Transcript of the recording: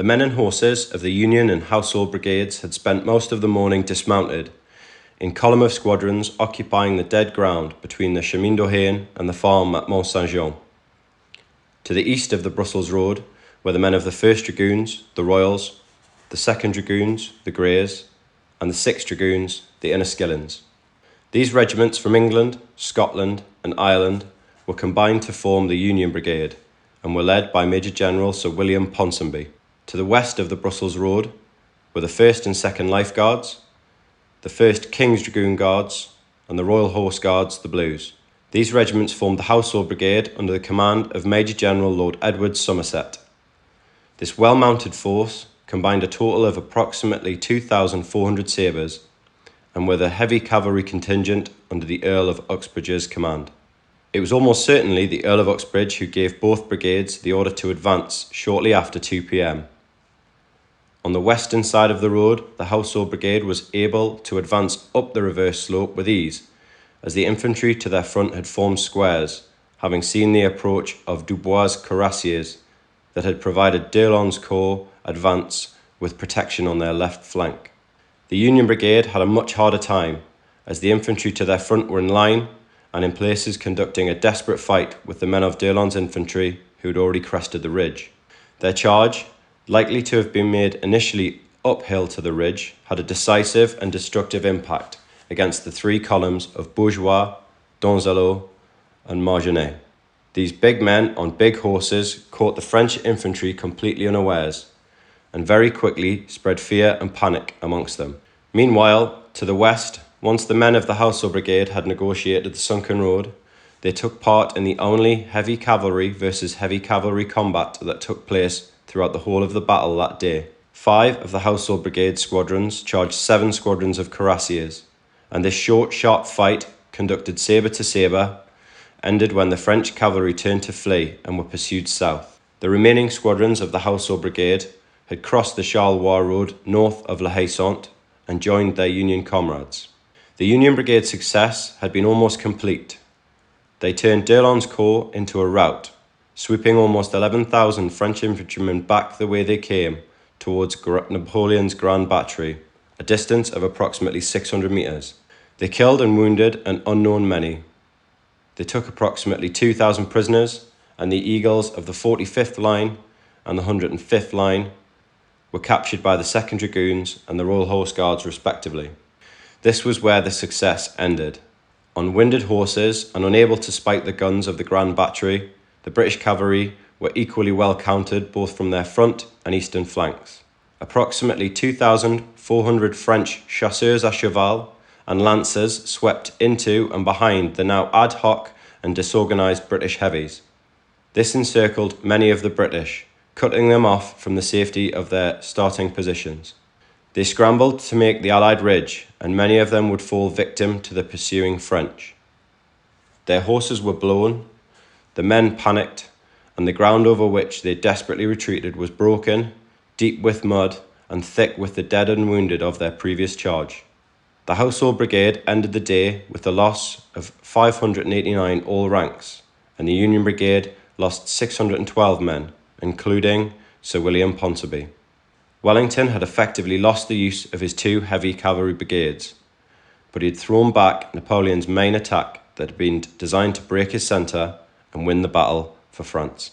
The men and horses of the Union and Household Brigades had spent most of the morning dismounted, in column of squadrons occupying the dead ground between the Chemin d'Ohain and the farm at Mont-Saint-Jean. To the east of the Brussels road were the men of the 1st Dragoons, the Royals, the 2nd Dragoons, the Greys, and the 6th Dragoons, the Inniskillens. These regiments from England, Scotland, and Ireland were combined to form the Union Brigade and were led by Major General Sir William Ponsonby. To the west of the Brussels road were the 1st and 2nd Life Guards, the 1st King's Dragoon Guards, and the Royal Horse Guards, the Blues. These regiments formed the Household Brigade under the command of Major General Lord Edward Somerset. This well-mounted force combined a total of approximately 2,400 sabres and were the heavy cavalry contingent under the Earl of Uxbridge's command. It was almost certainly the Earl of Uxbridge who gave both brigades the order to advance shortly after 2 p.m. On the western side of the road, the Household Brigade was able to advance up the reverse slope with ease, as the infantry to their front had formed squares, having seen the approach of Dubois' cuirassiers that had provided d'Erlon's corps advance with protection on their left flank. The Union Brigade had a much harder time, as the infantry to their front were in line and in places conducting a desperate fight with the men of d'Erlon's infantry who had already crested the ridge. Their charge, likely to have been made initially uphill to the ridge, had a decisive and destructive impact against the 3 columns of Bourgeois, Donzelot, and Margenay. These big men on big horses caught the French infantry completely unawares, and very quickly spread fear and panic amongst them. Meanwhile, to the west, once the men of the Household Brigade had negotiated the sunken road, they took part in the only heavy cavalry versus heavy cavalry combat that took place throughout the whole of the battle that day. 5 of the Household Brigade squadrons charged 7 squadrons of cuirassiers, and this short, sharp fight, conducted sabre to sabre, ended when the French cavalry turned to flee and were pursued south. The remaining squadrons of the Household Brigade had crossed the Charleroi road north of La Haye-Sainte and joined their Union comrades. The Union Brigade's success had been almost complete. They turned d'Erlon's corps into a rout, sweeping almost 11,000 French infantrymen back the way they came towards Napoleon's Grand Battery, a distance of approximately 600 metres. They killed and wounded an unknown many. They took approximately 2,000 prisoners, and the Eagles of the 45th Line and the 105th Line were captured by the 2nd Dragoons and the Royal Horse Guards respectively. This was where the success ended. On winded horses and unable to spike the guns of the Grand Battery, the British cavalry were equally well countered both from their front and eastern flanks. Approximately 2,400 French chasseurs à cheval and lancers swept into and behind the now ad hoc and disorganised British heavies. This encircled many of the British, cutting them off from the safety of their starting positions. They scrambled to make the Allied ridge, and many of them would fall victim to the pursuing French. Their horses were blown, the men panicked, and the ground over which they desperately retreated was broken, deep with mud, and thick with the dead and wounded of their previous charge. The Household Brigade ended the day with the loss of 589 all ranks, and the Union Brigade lost 612 men, including Sir William Ponsonby. Wellington had effectively lost the use of his 2 heavy cavalry brigades, but he had thrown back Napoleon's main attack that had been designed to break his centre and win the battle for France.